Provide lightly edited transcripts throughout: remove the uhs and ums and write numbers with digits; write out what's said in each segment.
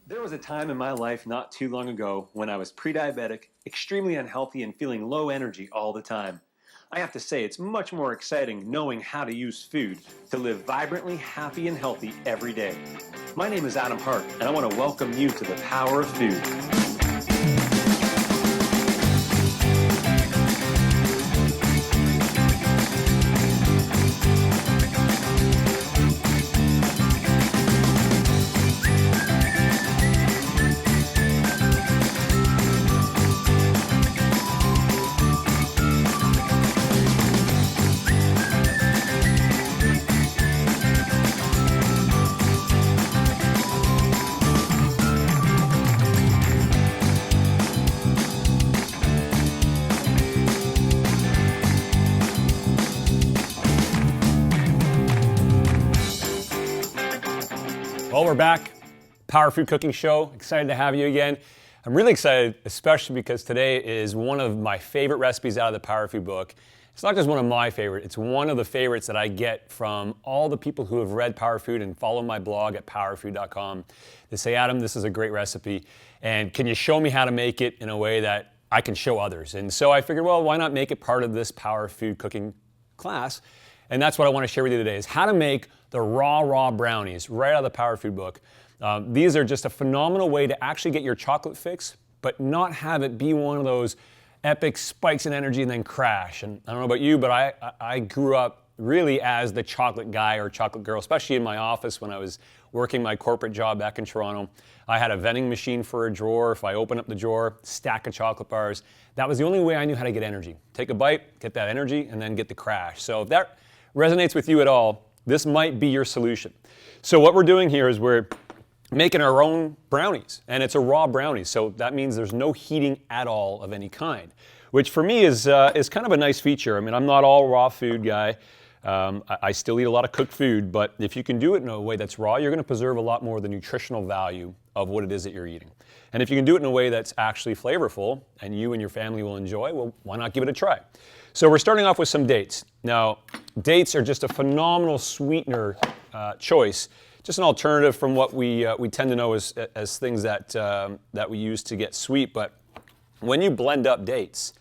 There was a time in my life not too long ago when I was pre-diabetic, extremely unhealthy, and feeling low energy all the time. I have to say, it's much more exciting knowing how to use food to live vibrantly, happy, and healthy every day. My name is Adam Hart, and I want to welcome you to the power of food. Well, we're back. Power Food Cooking Show. Excited to have you again. I'm really excited, especially because today is one of my favorite recipes out of the Power Food book. It's not just one of my favorite, it's one of the favorites that I get from all the people who have read Power Food and follow my blog at powerfood.com. They say, Adam, this is a great recipe, and can you show me how to make it in a way that I can show others? And so I figured, well, why not make it part of this Power Food Cooking class? And that's what I want to share with you today, is how to make the raw brownies right out of the Power Food book. These are just a phenomenal way to actually get your chocolate fix, but not have it be one of those epic spikes in energy and then crash. And I don't know about you, but I grew up really as the chocolate guy or chocolate girl, especially in my office when I was working my corporate job back in Toronto. I had a vending machine for a drawer. If I open up the drawer, stack of chocolate bars. That was the only way I knew how to get energy. Take a bite, get that energy, and then get the crash. So if that resonates with you at all, this might be your solution. So what we're doing here is we're making our own brownies, and it's a raw brownie. So that means there's no heating at all of any kind, which for me is kind of a nice feature. I mean, I'm not all raw food guy. I still eat a lot of cooked food, but if you can do it in a way that's raw, you're going to preserve a lot more of the nutritional value of what it is that you're eating. And if you can do it in a way that's actually flavorful and you and your family will enjoy, well, why not give it a try? So we're starting off with some dates. Now, dates are just a phenomenal sweetener choice, just an alternative from what we tend to know as things that we use to get sweet. But when you blend up dates,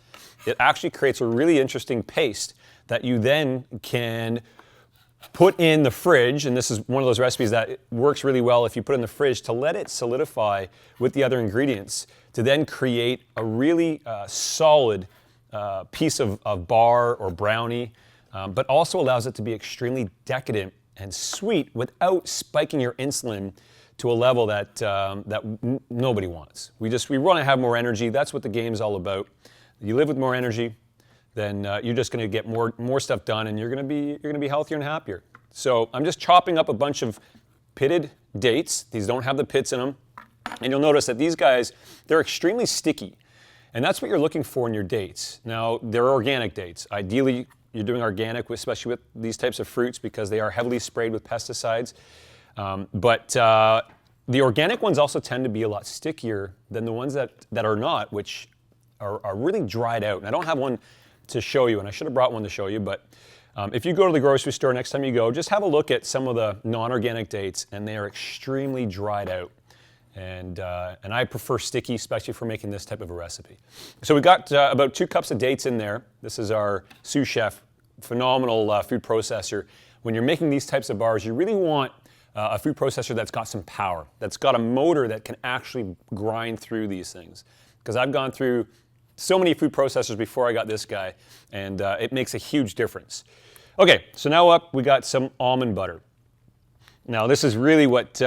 it actually creates a really interesting paste that you then can put in the fridge, and this is one of those recipes that works really well if you put it in the fridge to let it solidify with the other ingredients to then create a really solid piece of bar or brownie, but also allows it to be extremely decadent and sweet without spiking your insulin to a level that nobody wants. We want to have more energy. That's what the game's all about. You live with more energy, then you're just going to get more stuff done, and you're going to be healthier and happier. So I'm just chopping up a bunch of pitted dates. These don't have the pits in them, and you'll notice that these guys, they're extremely sticky. And that's what you're looking for in your dates. Now, they're organic dates. Ideally, you're doing organic, especially with these types of fruits, because they are heavily sprayed with pesticides. But the organic ones also tend to be a lot stickier than the ones that are not, which are really dried out. And I don't have one to show you, and I should have brought one to show you, but if you go to the grocery store next time you go, just have a look at some of the non-organic dates, and they are extremely dried out. And I prefer sticky, especially for making this type of a recipe. So we got about 2 cups of dates in there. This is our sous chef, phenomenal food processor. When you're making these types of bars, you really want a food processor that's got some power, that's got a motor that can actually grind through these things. Because I've gone through so many food processors before I got this guy, and it makes a huge difference. Okay, so now up we got some almond butter. Now this is really what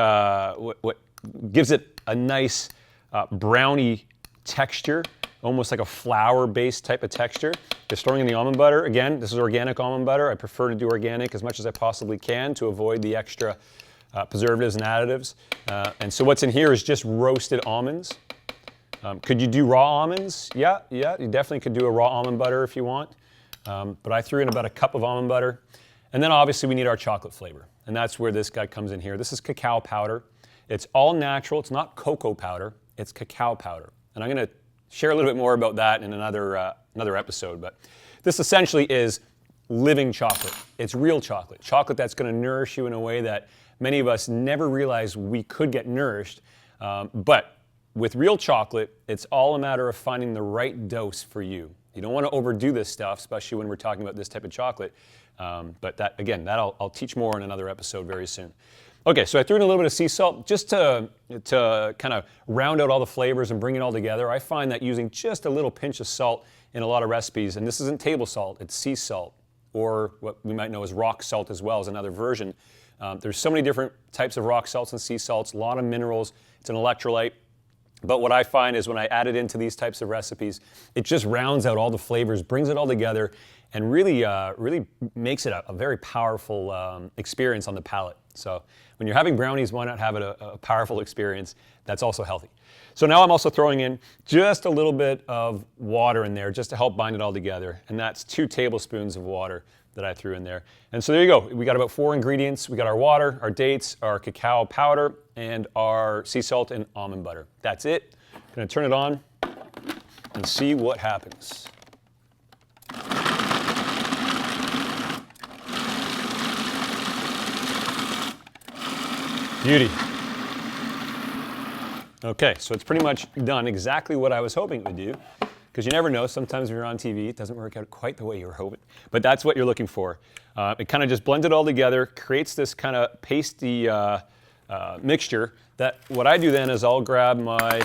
gives it a nice brownie texture, almost like a flour-based type of texture. Just throwing in the almond butter. Again, this is organic almond butter. I prefer to do organic as much as I possibly can to avoid the extra preservatives and additives. And so what's in here is just roasted almonds. Could you do raw almonds? Yeah, you definitely could do a raw almond butter if you want. But I threw in about a cup of almond butter. And then obviously we need our chocolate flavor. And that's where this guy comes in here. This is cacao powder. It's all natural. It's not cocoa powder. It's cacao powder. And I'm going to share a little bit more about that in another episode. But this essentially is living chocolate. It's real chocolate. Chocolate that's going to nourish you in a way that many of us never realized we could get nourished But with real chocolate, it's all a matter of finding the right dose for you. You don't want to overdo this stuff, especially when we're talking about this type of chocolate. But that, again, I'll teach more in another episode very soon. Okay, so I threw in a little bit of sea salt just to kind of round out all the flavors and bring it all together. I find that using just a little pinch of salt in a lot of recipes, and this isn't table salt, it's sea salt, or what we might know as rock salt as well, is another version. There's so many different types of rock salts and sea salts, a lot of minerals. It's an electrolyte. But what I find is when I add it into these types of recipes, it just rounds out all the flavors, brings it all together, and really makes it a very powerful experience on the palate. So when you're having brownies, why not have it a powerful experience that's also healthy? So now I'm also throwing in just a little bit of water in there just to help bind it all together. And that's 2 tablespoons of water that I threw in there. And so there you go. We got about 4 ingredients. We got our water, our dates, our cacao powder, and our sea salt and almond butter. That's it. I'm gonna turn it on and see what happens. Beauty. Okay, so it's pretty much done exactly what I was hoping it would do. Because you never know, sometimes when you're on TV, it doesn't work out quite the way you were hoping. But that's what you're looking for. It kind of just blends it all together, creates this kind of pasty mixture that what I do then is I'll grab my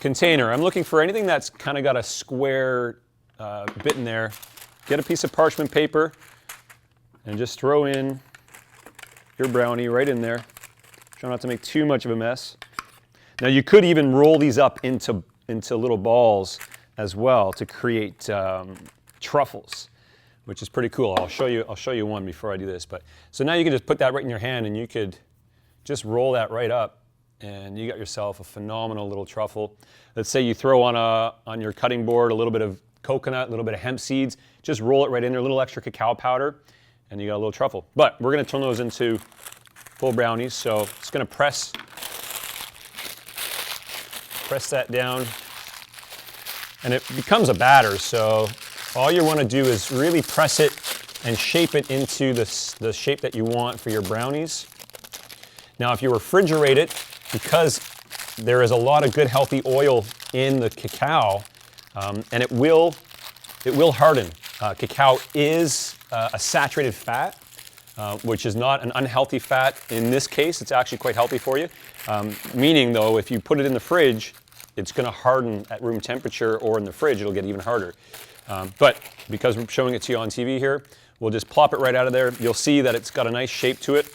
container. I'm looking for anything that's kind of got a square bit in there. Get a piece of parchment paper and just throw in your brownie right in there. Try not to make too much of a mess. Now you could even roll these up into little balls as well to create truffles, which is pretty cool. I'll show you one before I do this. But so now you can just put that right in your hand and you could just roll that right up and you got yourself a phenomenal little truffle. Let's say you throw on your cutting board a little bit of coconut, a little bit of hemp seeds, just roll it right in there, a little extra cacao powder, and you got a little truffle. But we're gonna turn those into full brownies. So it's gonna press that down. And it becomes a batter, so all you want to do is really press it and shape it into the shape that you want for your brownies. Now, if you refrigerate it, because there is a lot of good healthy oil in the cacao, and it will harden. Cacao is a saturated fat, which is not an unhealthy fat. In this case, it's actually quite healthy for you. Meaning, though, if you put it in the fridge, it's going to harden at room temperature, or in the fridge, it'll get even harder. But because we're showing it to you on TV here, we'll just plop it right out of there. You'll see that it's got a nice shape to it.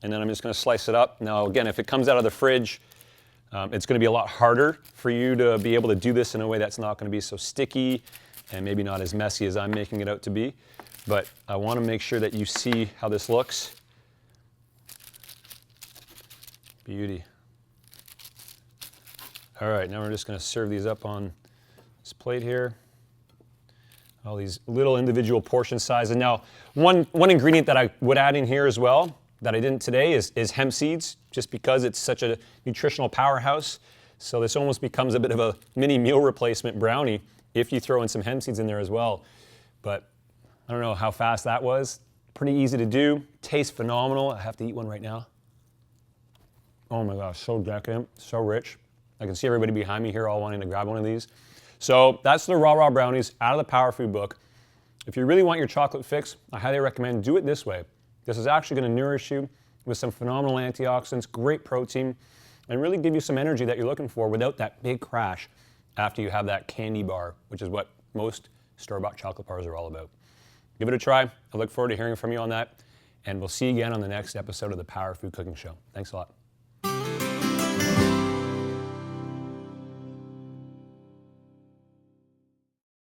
And then I'm just going to slice it up. Now, again, if it comes out of the fridge, it's going to be a lot harder for you to be able to do this in a way that's not going to be so sticky and maybe not as messy as I'm making it out to be. But I want to make sure that you see how this looks. Beauty. All right, now we're just going to serve these up on this plate here. All these little individual portion sizes. Now, one ingredient that I would add in here as well that I didn't today is hemp seeds, just because it's such a nutritional powerhouse. So this almost becomes a bit of a mini meal replacement brownie if you throw in some hemp seeds in there as well. But I don't know how fast that was. Pretty easy to do. Tastes phenomenal. I have to eat one right now. Oh my gosh, so decadent, so rich. I can see everybody behind me here all wanting to grab one of these. So that's the Raw Brownies out of the Power Food book. If you really want your chocolate fix, I highly recommend do it this way. This is actually going to nourish you with some phenomenal antioxidants, great protein, and really give you some energy that you're looking for without that big crash after you have that candy bar, which is what most store-bought chocolate bars are all about. Give it a try. I look forward to hearing from you on that, and we'll see you again on the next episode of the Power Food Cooking Show. Thanks a lot.